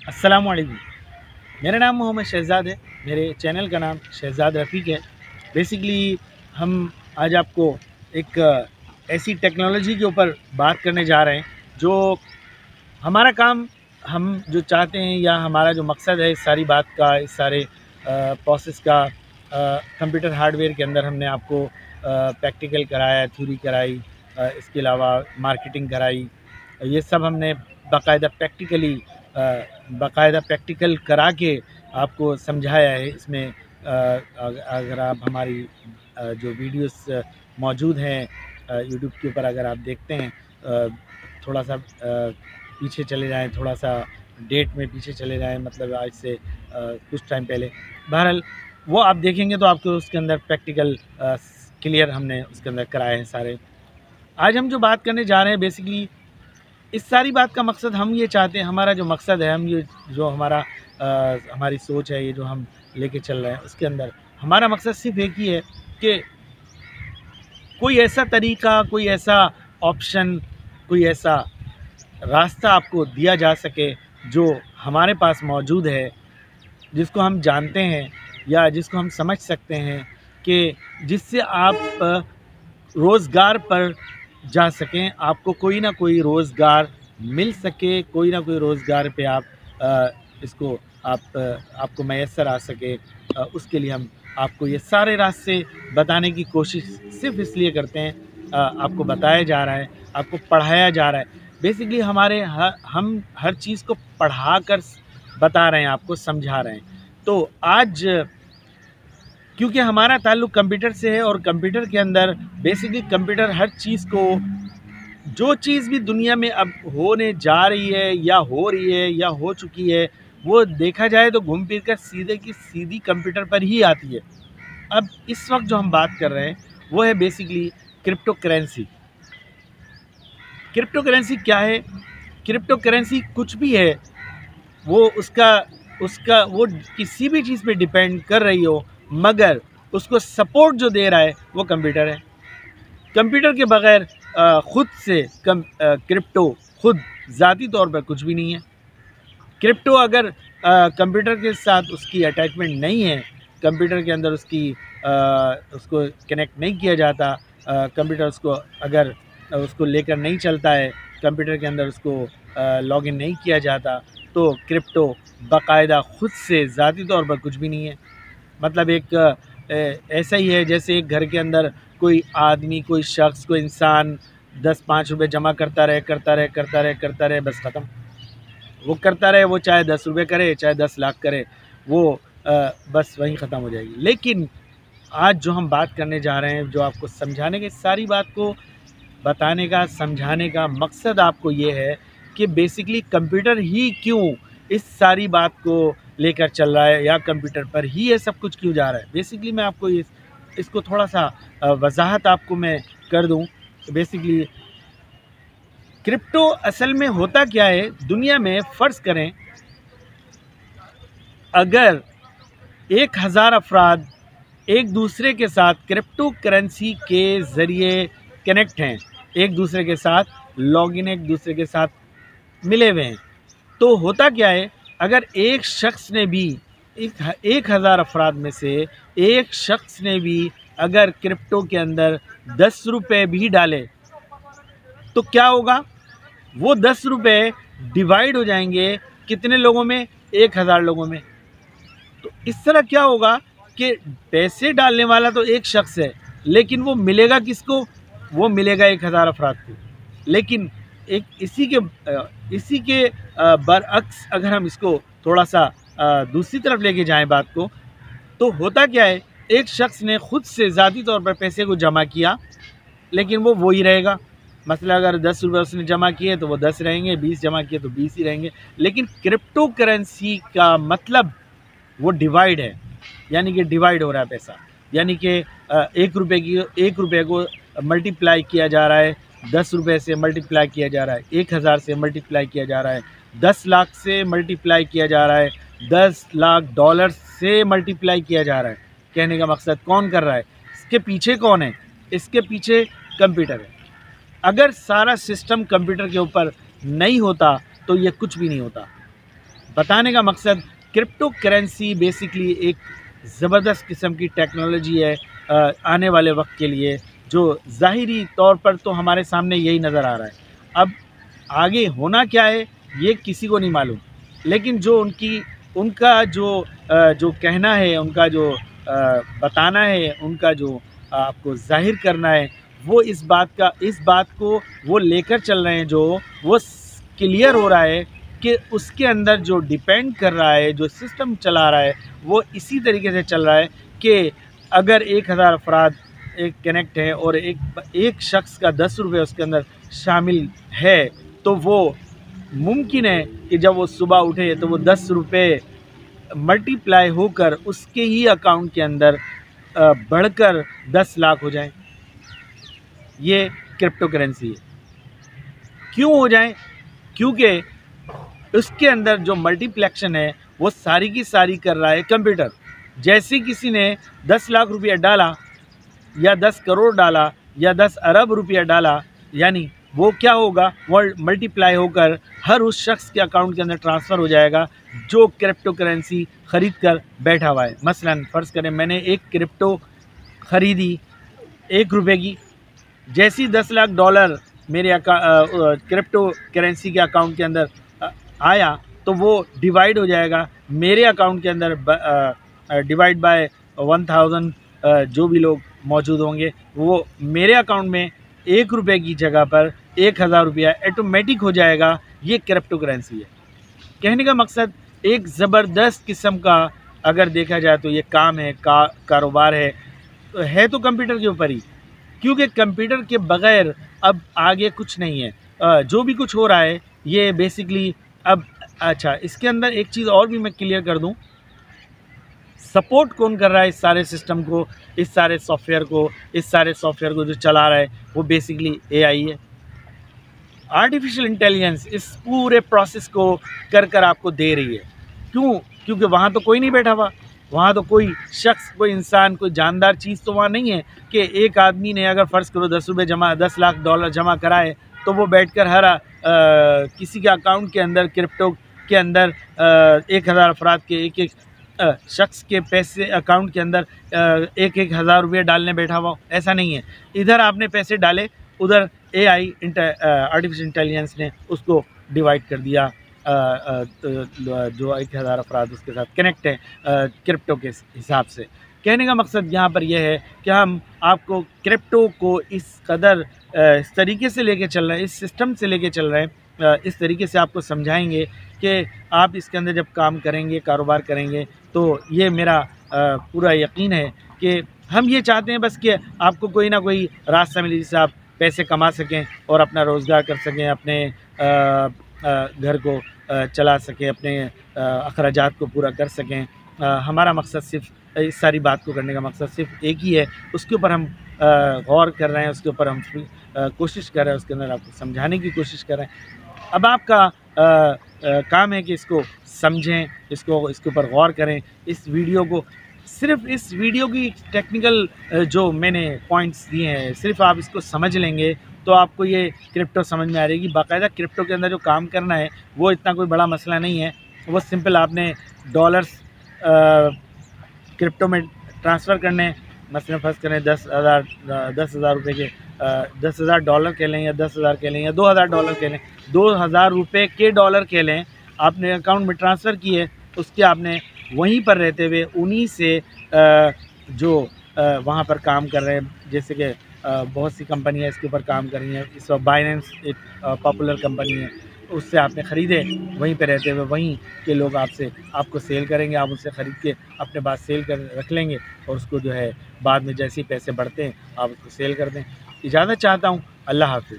अस्सलाम वालेकुम। मेरा नाम मोहम्मद शहज़ाद है। मेरे चैनल का नाम शहज़ाद रफ़ीक है। बेसिकली हम आज आपको एक ऐसी टेक्नोलॉजी के ऊपर बात करने जा रहे हैं जो हमारा काम, हम जो चाहते हैं या हमारा जो मकसद है इस सारी बात का, इस सारे प्रोसेस का, कंप्यूटर हार्डवेयर के अंदर हमने आपको प्रैक्टिकल कराया, थ्योरी कराई, इसके अलावा मार्केटिंग कराई। ये सब हमने बाकायदा प्रैक्टिकल करा के आपको समझाया है। इसमें अगर आप हमारी जो वीडियोस मौजूद हैं यूट्यूब के ऊपर, अगर आप देखते हैं, थोड़ा सा पीछे चले जाएं, थोड़ा सा डेट में पीछे चले जाएं, मतलब आज से कुछ टाइम पहले, बहरहाल वो आप देखेंगे तो आपको उसके अंदर प्रैक्टिकल क्लियर हमने उसके अंदर कराए हैं सारे। आज हम जो बात करने जा रहे हैं, बेसिकली इस सारी बात का मकसद हम ये चाहते हैं, हमारा जो मकसद है, हम ये जो हमारी सोच है, ये जो हम लेके चल रहे हैं, उसके अंदर हमारा मकसद सिर्फ एक ही है कि कोई ऐसा तरीका, कोई ऐसा ऑप्शन, कोई ऐसा रास्ता आपको दिया जा सके जो हमारे पास मौजूद है, जिसको हम जानते हैं या जिसको हम समझ सकते हैं, कि जिससे आप रोज़गार पर जा सकें, आपको कोई ना कोई रोज़गार मिल सके, कोई ना कोई रोज़गार पे आपको मैसर आ सके। उसके लिए हम आपको ये सारे रास्ते बताने की कोशिश सिर्फ इसलिए करते हैं, आपको बताया जा रहा है, आपको पढ़ाया जा रहा है। बेसिकली हम हर चीज़ को पढ़ा कर बता रहे हैं, आपको समझा रहे हैं। तो आज क्योंकि हमारा ताल्लुक़ कंप्यूटर से है, और कंप्यूटर के अंदर बेसिकली कंप्यूटर हर चीज़ को, जो चीज़ भी दुनिया में अब होने जा रही है या हो रही है या हो चुकी है, वो देखा जाए तो घूम फिर कर सीधे की सीधी कंप्यूटर पर ही आती है। अब इस वक्त जो हम बात कर रहे हैं वो है basically crypto currency. Crypto currency क्या है? क्रिप्टो करेंसी कुछ भी है, वो उसका वो किसी भी चीज़ पे डिपेंड कर रही हो, मगर उसको सपोर्ट जो दे रहा है वो कंप्यूटर है। कंप्यूटर के बगैर ख़ुद से क्रिप्टो खुद ज़ाती तौर पर कुछ भी नहीं है। क्रिप्टो अगर कंप्यूटर के साथ उसकी अटैचमेंट नहीं है, कंप्यूटर के अंदर उसको कनेक्ट नहीं किया जाता, कंप्यूटर अगर उसको लेकर नहीं चलता है, कंप्यूटर के अंदर उसको लॉगिन नहीं किया जाता, तो क्रिप्टो बाकायदा ख़ुद से ज़ाती तौर पर कुछ भी नहीं है। मतलब एक ऐसा ही है जैसे एक घर के अंदर कोई आदमी, कोई शख्स, कोई इंसान 10-5 रुपये जमा करता रहे, बस ख़त्म। वो करता रहे, वो चाहे 10 रुपये करे, चाहे 10 लाख करे, वो बस वहीं ख़त्म हो जाएगी। लेकिन आज जो हम बात करने जा रहे हैं, जो आपको समझाने की, सारी बात को बताने का, समझाने का मकसद आपको ये है कि बेसिकली कंप्यूटर ही क्यों इस सारी बात को लेकर चल रहा है, या कंप्यूटर पर ही ये सब कुछ क्यों जा रहा है। बेसिकली मैं आपको इसको थोड़ा सा वजाहत आपको मैं कर दूं। तो बेसिकली क्रिप्टो असल में होता क्या है दुनिया में, फ़र्ज़ करें अगर 1000 अफराद एक दूसरे के साथ क्रिप्टो करेंसी के ज़रिए कनेक्ट हैं, एक दूसरे के साथ लॉगिन, एक दूसरे के साथ मिले हुए हैं, तो होता क्या है, अगर एक शख्स ने भी 1000 अफराद में से एक शख्स ने भी अगर क्रिप्टो के अंदर 10 रुपये भी डाले, तो क्या होगा, वो 10 रुपये डिवाइड हो जाएंगे कितने लोगों में? 1000 लोगों में। तो इस तरह क्या होगा कि पैसे डालने वाला तो एक शख्स है, लेकिन वो मिलेगा किसको? वो मिलेगा 1000 अफराद को। लेकिन इसी के बरअक्स अगर हम इसको थोड़ा सा दूसरी तरफ लेके जाएं बात को, तो होता क्या है, एक शख्स ने खुद से ज़ाती तौर पर पैसे को जमा किया, लेकिन वो वही रहेगा। मतलब अगर 10 रुपये उसने जमा किए तो वो 10 रहेंगे, 20 जमा किए तो 20 ही रहेंगे। लेकिन क्रिप्टो करेंसी का मतलब वो डिवाइड है, यानी कि डिवाइड हो रहा है पैसा, यानी कि 1 रुपये को मल्टीप्लाई किया जा रहा है, 10 रुपये से मल्टीप्लाई किया जा रहा है, 1000 से मल्टीप्लाई किया जा रहा है, 10 लाख से मल्टीप्लाई किया जा रहा है, 10 लाख डॉलर से मल्टीप्लाई किया जा रहा है। कहने का मकसद कौन कर रहा है, इसके पीछे कौन है? इसके पीछे कंप्यूटर है। अगर सारा सिस्टम कंप्यूटर के ऊपर नहीं होता तो ये कुछ भी नहीं होता। بتانے کا مقصد کرپٹو کرنسی بیسکلی ایک زبردست قسم کی ٹیکنالوجی ہے آنے والے وقت کے لیے، جو ظاہری طور پر تو ہمارے سامنے یہی نظر آ رہا ہے. اب آگے ہونا کیا ہے یہ کسی کو نہیں معلوم، لیکن جو ان کا جو کہنا ہے، ان کا جو بتانا ہے، ان کا جو آپ کو ظاہر کرنا ہے، وہ اس بات کو وہ لے کر چل رہے ہیں، جو وہ کلیئر ہو رہا ہے کہ اس کے اندر جو ڈیپینڈ کر رہا ہے، جو سسٹم چلا رہا ہے، وہ اسی طریقے سے چل رہا ہے کہ اگر 1000 افراد ایک کنیکٹ ہیں اور ایک شخص کا 10 روپے اس کے اندر شامل ہے، تو وہ ممکن ہے کہ جب وہ صبح اٹھے تو وہ 10 روپے ملٹی پلائی ہو کر اس کے ہی اکاؤنٹ کے اندر بڑھ کر 10 لاکھ ہو جائیں. یہ کرپٹو کرنسی ہے. کیوں ہو جائیں؟ کیونکہ اس کے اندر جو ملٹی پلیکشن ہے وہ ساری کی ساری کر رہا ہے کمپیوٹر. جیسے کسی نے 10 لاکھ روپیہ ڈالا یا 10 کروڑ ڈالا یا 10 ارب روپیہ ڈالا، یعنی وہ کیا ہوگا، وہ ملٹی پلائی ہو کر ہر اس شخص کے اکاؤنٹ کے اندر ٹرانسفر ہو جائے گا جو کرپٹو کرنسی خرید کر بیٹھا ہوا ہے. مثلا فرض کریں میں نے ایک کرپٹو خریدی 1 روپے کی، جیسی 10 لاکھ ڈالر میرے کرپٹو کرنسی کے اکاؤنٹ کے اندر آیا تو وہ ڈیوائیڈ ہو جائے گا میرے اکاؤنٹ کے اندر، ڈیوائیڈ بائی 1000 جو بھی لوگ موجود ہوں گے، وہ میرے اکاؤنٹ میں 1 روپے کی جگہ پر 1000 روپیہ ایٹومیٹک ہو جائے گا. یہ کرپٹو کرنسی ہے. کہنے کا مقصد ایک زبردست قسم کا اگر دیکھا جائے تو یہ کام ہے، کاروبار ہے تو کمپیوٹر کے اوپر ہی، کیونکہ کمپیوٹر کے بغیر اب آگے کچھ نہیں ہے. جو بھی کچھ ہو رہا ہے یہ بیسکلی اب اچھا اس کے اندر ایک چیز اور بھی میں کلیئر کر دوں، سپورٹ کون کر رہا ہے اس سارے سسٹم کو، اس سارے سافٹ ویئر کو جو چلا رہا ہے وہ بیسکلی اے آئی ہے. آرٹیفیشل انٹیلیجنس اس پورے پروسیس کو کر آپ کو دے رہی ہے. کیوں؟ کیونکہ وہاں تو کوئی نہیں بیٹھا ہوا، وہاں تو کوئی شخص، کوئی انسان، کوئی جاندار چیز تو وہاں نہیں ہے کہ ایک آدمی نے اگر فرض کرو 10 روپے 10 لاکھ ڈالر جمع کرائے تو وہ بیٹھ کر ہر کسی کے اکاؤنٹ کے اندر، کرپٹو کے اندر 1000 افراد کے ایک شخص کے پیسے اکاؤنٹ کے اندر 1000 روپے ڈالنے بیٹھا ہوا. ایسا نہیں ہے. ادھر آپ نے پیسے ڈالے، ادھر اے آئی آرٹیفیشل انٹیلیجنس نے اس کو ڈیوائڈ کر دیا. جو 1000 افراد اس کے ساتھ کنیکٹ ہیں کرپٹو کے حساب سے. کہنے کا مقصد یہاں پر یہ ہے کہ ہم آپ کو کرپٹو کو اس قدر اس طریقے سے لے کے چل رہے ہیں، اس سسٹم سے لے کے چل رہے ہیں، اس طریقے سے آپ کو سمجھائیں گے کہ آپ اس کے اندر جب کام کریں گے، کاروبار کریں گے، تو یہ میرا پورا یقین ہے کہ ہم یہ چاہتے ہیں بس کہ آپ کو کوئی نہ کوئی راستہ ملے جس سے آپ پیسے کما سکیں اور اپنا روزگار کر سکیں، اپنے گھر کو چلا سکیں، اپنے اخراجات کو پورا کر سکیں. ہمارا مقصد صرف اس ساری بات کو کرنے کا مقصد صرف ایک ہی ہے، اس کے اوپر ہم غور کر رہے ہیں، اس کے اوپر ہم کوشش کر رہے ہیں، اس کے اندر آپ کو سمجھانے کی کوشش کر رہے ہیں. اب آپ کا کام ہے کہ اس کو سمجھیں، اس کے اوپر غور کریں. اس ویڈیو کو، صرف اس ویڈیو کی ٹیکنیکل جو میں نے پوائنٹس دیے ہیں، صرف آپ اس کو سمجھ لیں گے تو آپ کو یہ کرپٹو سمجھ میں آ جائے گی. باقاعدہ کرپٹو کے اندر جو کام کرنا ہے وہ اتنا کوئی بڑا مسئلہ نہیں ہے. وہ سمپل آپ نے ڈالرز کرپٹو میں ٹرانسفر کرنے ہیں. مثلا فرض کریں 10,000 روپے کے 10,000 ڈالر کہہ لیں، یا 10,000 کہہ لیں، یا 2,000 ڈالر کہہ لیں. 2,000 روپے کے ڈالر کہہ لیں، آپ نے اکاؤنٹ میں ٹرانسفر کیے، اس کے آپ نے وہیں پر رہتے ہوئے انہی سے جو وہاں پر کام کر رہے ہیں، جیسے کہ بہت سی کمپنیاں اس کے اوپر کام کر رہی ہیں. اس وقت بائننس ایک پاپولر کمپنی ہے، اس سے آپ نے خریدے، وہیں پہ رہتے ہوئے وہیں کے لوگ آپ کو سیل کریں گے. آپ اس سے خرید کے اپنے پاس سیل کر رکھ لیں گے، اور اس کو جو ہے بعد میں جیسے ہی پیسے بڑھتے ہیں آپ اس کو سیل کر دیں. اجازت چاہتا ہوں. اللہ حافظ.